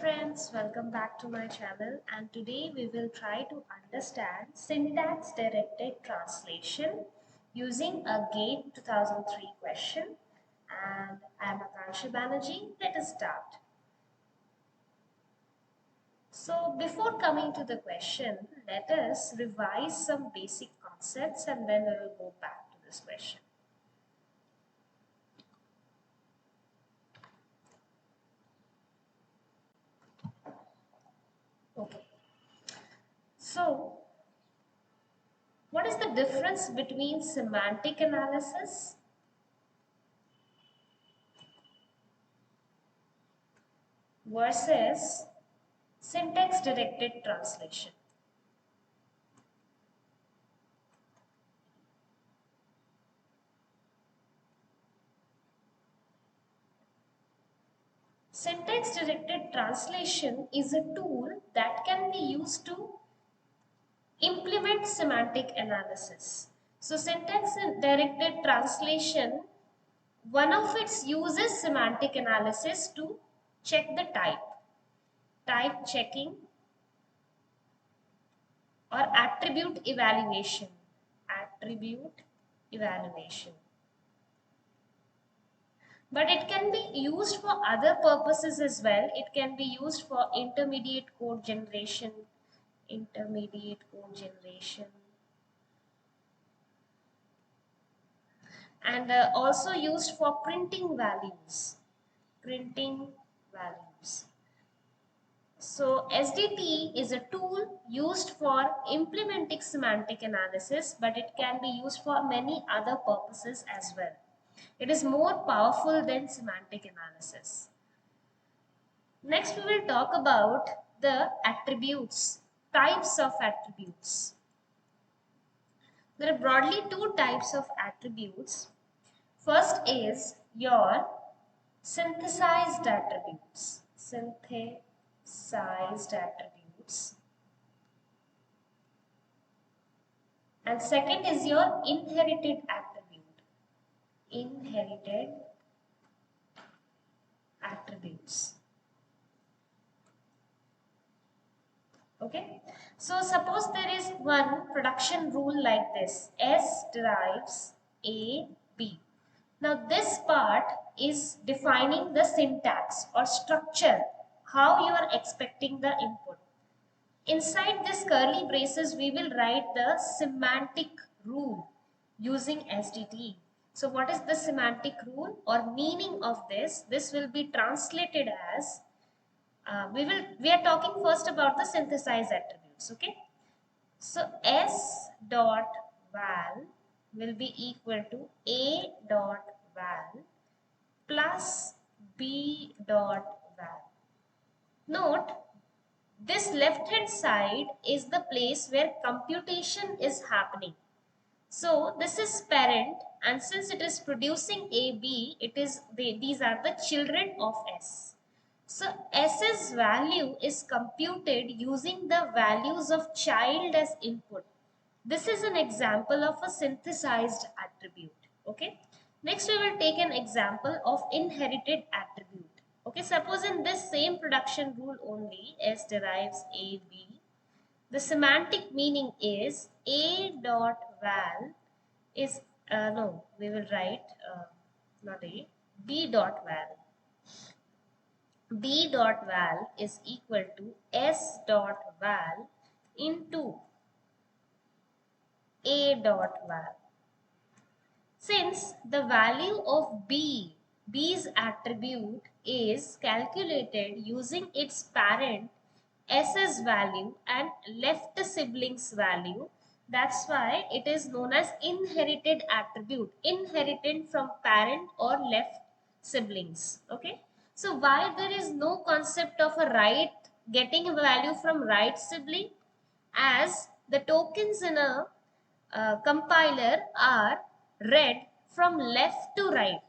friends, welcome back to my channel, and today we will try to understand syntax directed translation using a GATE 2003 question. And I am Akansha Banerjee. Let us start. So before coming to the question, let us revise some basic concepts and then we will go back to this question. Okay. So what is the difference between semantic analysis versus syntax directed translation? Syntax directed translation is a tool that can be used to implement semantic analysis. So syntax directed translation, one of its uses semantic analysis to check the type checking or attribute evaluation. But it can be used for other purposes as well. It can be used for intermediate code generation, and also used for printing values. So SDT is a tool used for implementing semantic analysis, but it can be used for many other purposes as well. It is more powerful than semantic analysis. Next, we will talk about the attributes, types of attributes. There are broadly two types of attributes. First is your synthesized attributes. And second is your inherited attributes. Okay, so suppose there is one production rule like this: S derives A, B. Now this part is defining the syntax or structure, how you are expecting the input. Inside this curly braces, we will write the semantic rule using SDT. So what is the semantic rule or meaning of this? This will be translated as, we are talking first about the synthesized attributes, okay? So S dot val will be equal to A dot val plus B dot val. Note, this left hand side is the place where computation is happening. So this is parent, and since it is producing AB, these are the children of S. So S's value is computed using the values of child as input. This is an example of a synthesized attribute. Okay. Next we will take an example of inherited attribute. Okay, suppose in this same production rule only, S derives A, B. The semantic meaning is A dot val is, no, we will write, not A, B dot val. B dot val is equal to S dot val into A dot val. Since the value of B's attribute is calculated using its parent S's value and left sibling's value, that's why it is known as inherited attribute, inherited from parent or left siblings. Okay. So why there is no concept of a right, getting a value from right sibling, as the tokens in a compiler are read from left to right.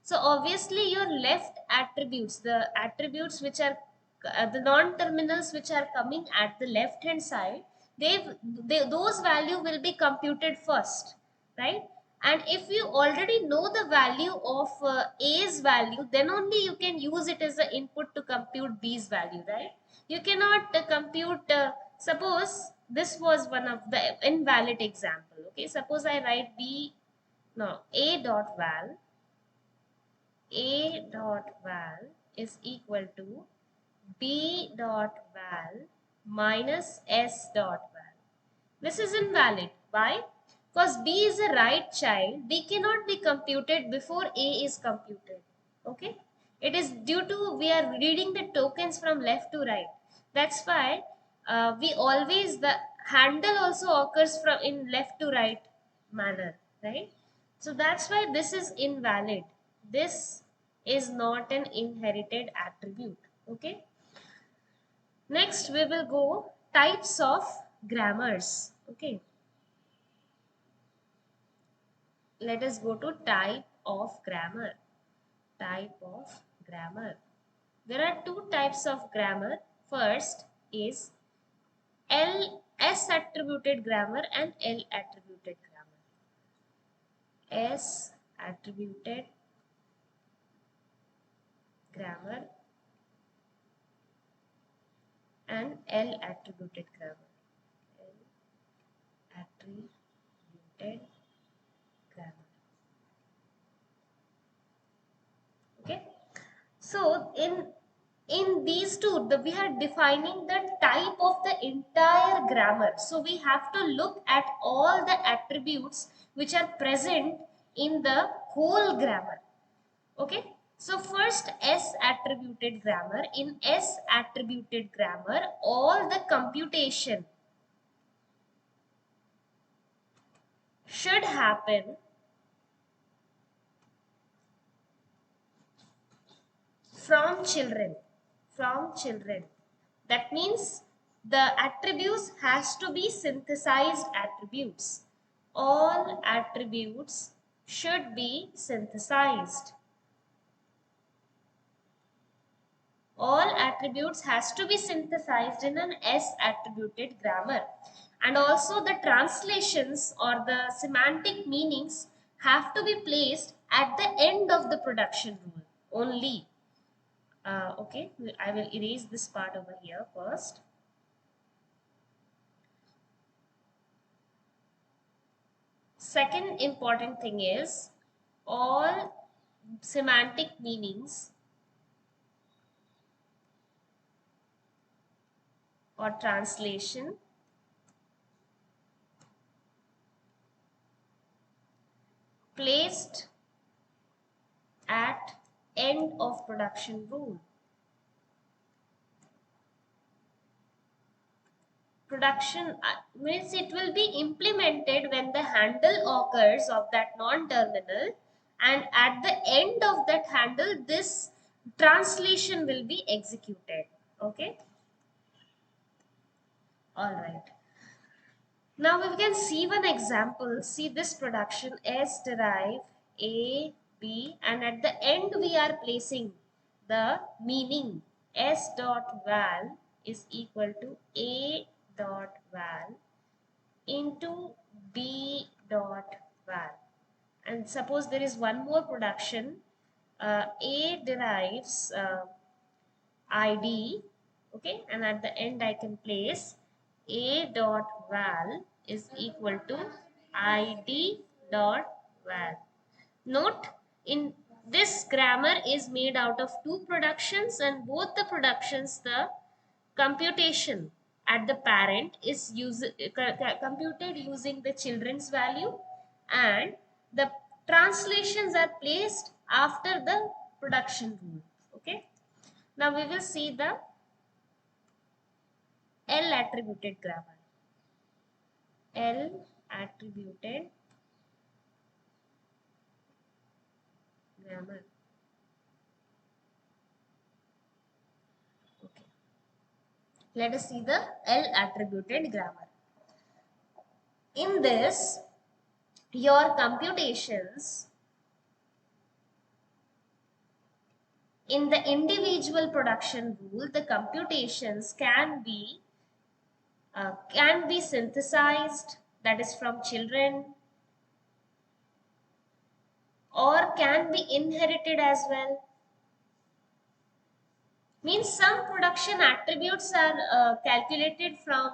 So obviously your left attributes, the attributes which are the non-terminals which are coming at the left hand side, those value will be computed first, right? And if you already know the value of A's value, then only you can use it as the input to compute B's value, right? You cannot compute, suppose this was one of the invalid example. Okay, suppose I write B, no, A dot val is equal to B dot val minus S dot val. This is invalid. Why? Because B is a right child. B cannot be computed before A is computed. Okay? It is due to we are reading the tokens from left to right. That's why we always, the handle also occurs from in left to right manner. Right? So that's why this is invalid. This is not an inherited attribute. Okay? Next we will go types of grammars. Okay. Let us go to type of grammar. Type of grammar. There are two types of grammar. First is S attributed grammar and L attributed grammar. S attributed grammar and L attributed grammar. L attributed grammar. Okay. So in these two, we are defining the type of the entire grammar. So we have to look at all the attributes which are present in the whole grammar. Okay. So first, S attributed grammar. In S attributed grammar, all the computation should happen from children. That means the attributes has to be synthesized attributes. All attributes should be synthesized. All attributes has to be synthesized in an S attributed grammar. And also the translations or the semantic meanings have to be placed at the end of the production rule only. Okay, I will erase this part over here first. Second important thing is all semantic meanings or translation placed at end of production rule. Production means it will be implemented when the handle occurs of that non-terminal, and at the end of that handle this translation will be executed. Okay. All right. Now we can see one example. See this production S derive A, B, and at the end we are placing the meaning S dot val is equal to A dot val into B dot val. And suppose there is one more production, A derives ID, okay, and at the end I can place A dot val is equal to ID dot val. Note, in this grammar is made out of two productions, and both the productions the computation at the parent is computed using the children's value, and the translations are placed after the production rule. Okay. Now we will see the L attributed grammar. L attributed grammar. Okay. Let us see the L attributed grammar. In this, your computations in the individual production rule, the computations can be synthesized, that is from children, or can be inherited as well. Means some production attributes are calculated from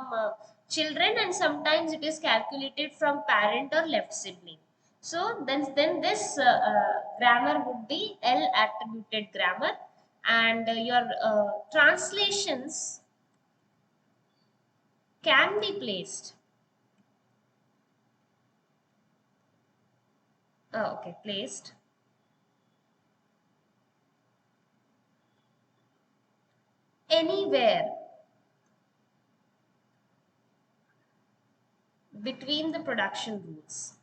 children, and sometimes it is calculated from parent or left sibling. So then this grammar would be L attributed grammar, and your translations can be placed. Okay, placed anywhere between the production rules.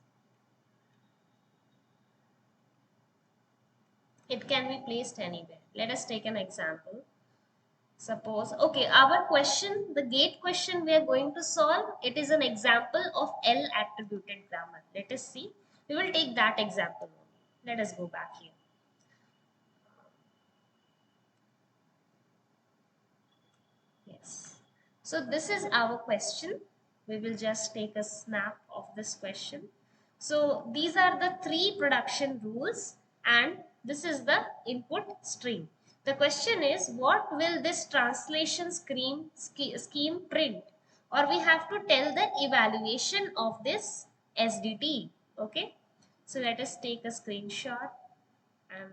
It can be placed anywhere. Let us take an example. Suppose, okay, our question, the gate question we are going to solve, it is an example of L attributed grammar. Let us see. We will take that example only. Let us go back here. Yes. So this is our question. We will just take a snap of this question. So these are the three production rules, and this is the input string. The question is, what will this translation scheme print? Or we have to tell the evaluation of this SDT. Okay. So let us take a screenshot and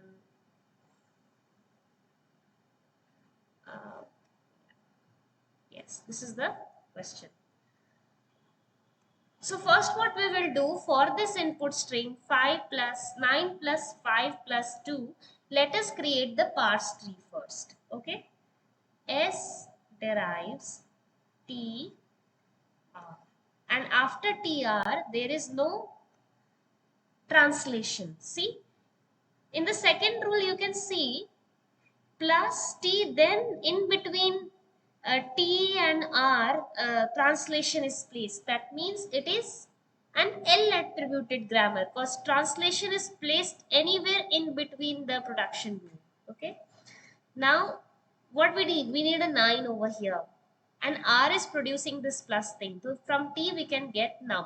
uh, yes, this is the question. So first what we will do for this input string 5 plus 9 plus 5 plus 2, let us create the parse tree first. Okay. S derives T R, and after TR there is no translation. See, in the second rule you can see plus T, then in between T and R translation is placed. That means it is an L attributed grammar, because translation is placed anywhere in between the production rule. Okay. Now what we need? We need a 9 over here, and R is producing this plus thing. So from T we can get num.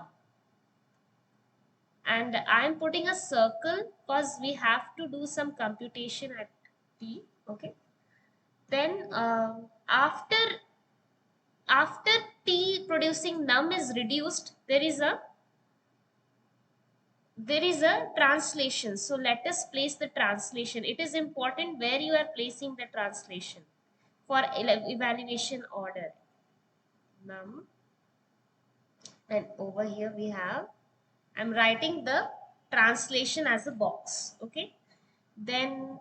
And I am putting a circle because we have to do some computation at T. Okay. Then after T producing num is reduced, there is a translation. So let us place the translation. It is important where you are placing the translation for evaluation order. Num, and over here we have, I'm writing the translation as a box. Okay. Then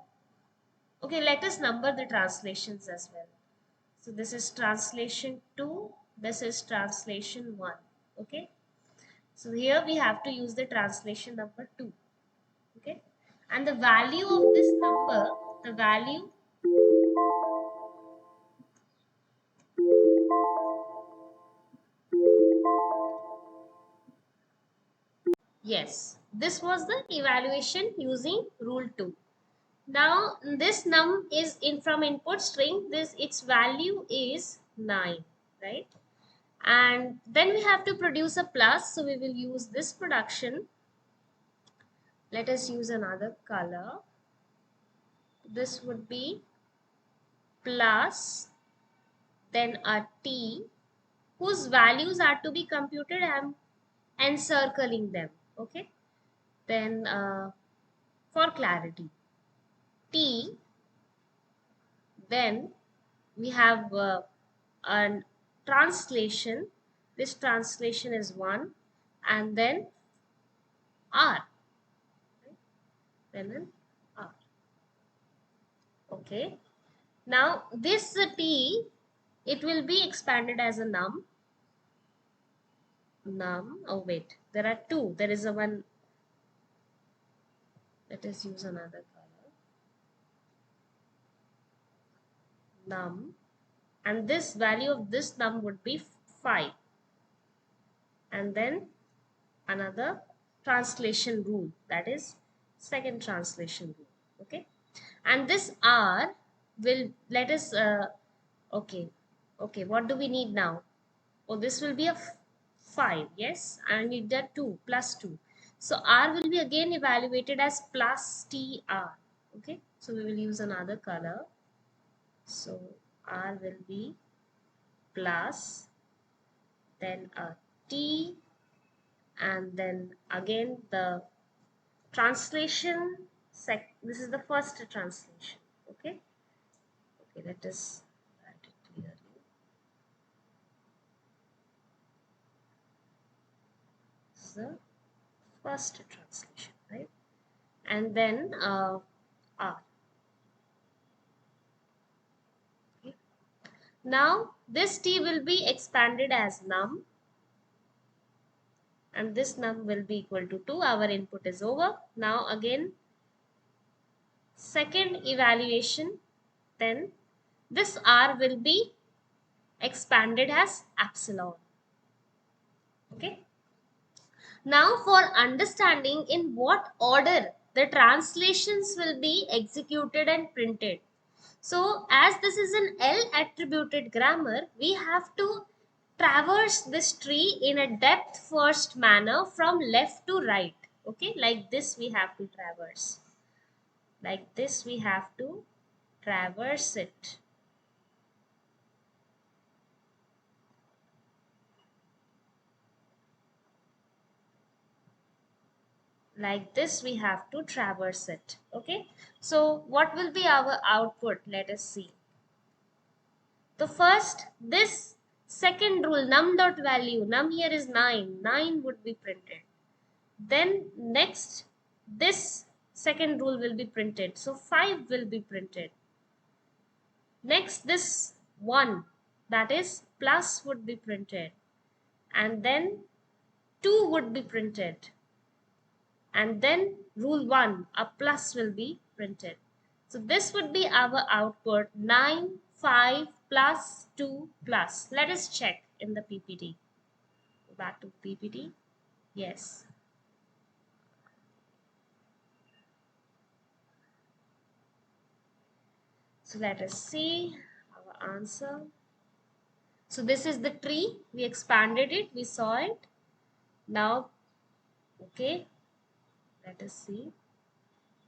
okay, let us number the translations as well. So this is translation 2, this is translation 1. Okay. So here we have to use the translation number 2. Okay. And the value of this number, the value, yes, this was the evaluation using rule 2. Now this num is in from input string, this its value is 9, right? And then we have to produce a plus, so we will use this production. Let us use another color. This would be plus, then a T whose values are to be computed. I'm encircling them. Okay. Then for clarity, T, then we have a translation. This translation is 1, and then R, then an R. Okay. Now this T, it will be expanded as a num. Oh wait, there are two. There is a one. Let us use another color. Num, and this value of this num would be 5. And then another translation rule, that is second translation rule. Okay. And this R will, let us okay, what do we need now? Oh, this will be a 5. Yes, I need that 2 plus 2. So R will be again evaluated as plus TR. Okay, so we will use another color. So R will be plus, then a T, and then again the translation. This is the first translation. Okay, okay, let us write it clearly. This is the first translation, right? And then R. Okay. Now this T will be expanded as num, and this num will be equal to 2. Our input is over. Now again second evaluation, then this R will be expanded as epsilon. Okay. Now for understanding in what order the translations will be executed and printed. So as this is an L attributed grammar, we have to traverse this tree in a depth first manner from left to right. Okay, like this we have to traverse. Like this we have to traverse it. Like this we have to traverse it. Okay, so what will be our output? Let us see. The first, this second rule, num dot value, num here is 9 would be printed. Then next, this second rule will be printed, so 5 will be printed. Next, this 1, that is plus, would be printed, and then 2 would be printed, and then rule 1, a plus will be printed. So this would be our output, 9, 5 plus 2 plus. Let us check in the PPT. Go back to PPT. Yes. So let us see our answer. So this is the tree. We expanded it. We saw it. Now, okay. Let us see.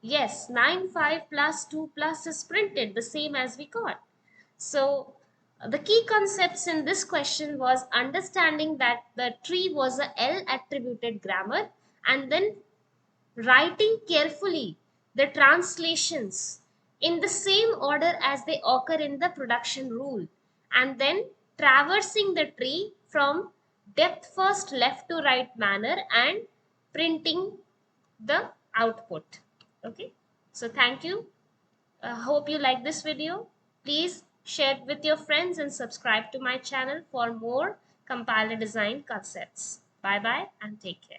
Yes, 9, 5 plus 2 plus is printed, the same as we got. So the key concepts in this question was understanding that the tree was a L attributed grammar, and then writing carefully the translations in the same order as they occur in the production rule, and then traversing the tree from depth first left to right manner and printing the output. Okay, so thank you. Hope you like this video. Please share it with your friends and subscribe to my channel for more compiler design concepts. Bye bye and take care.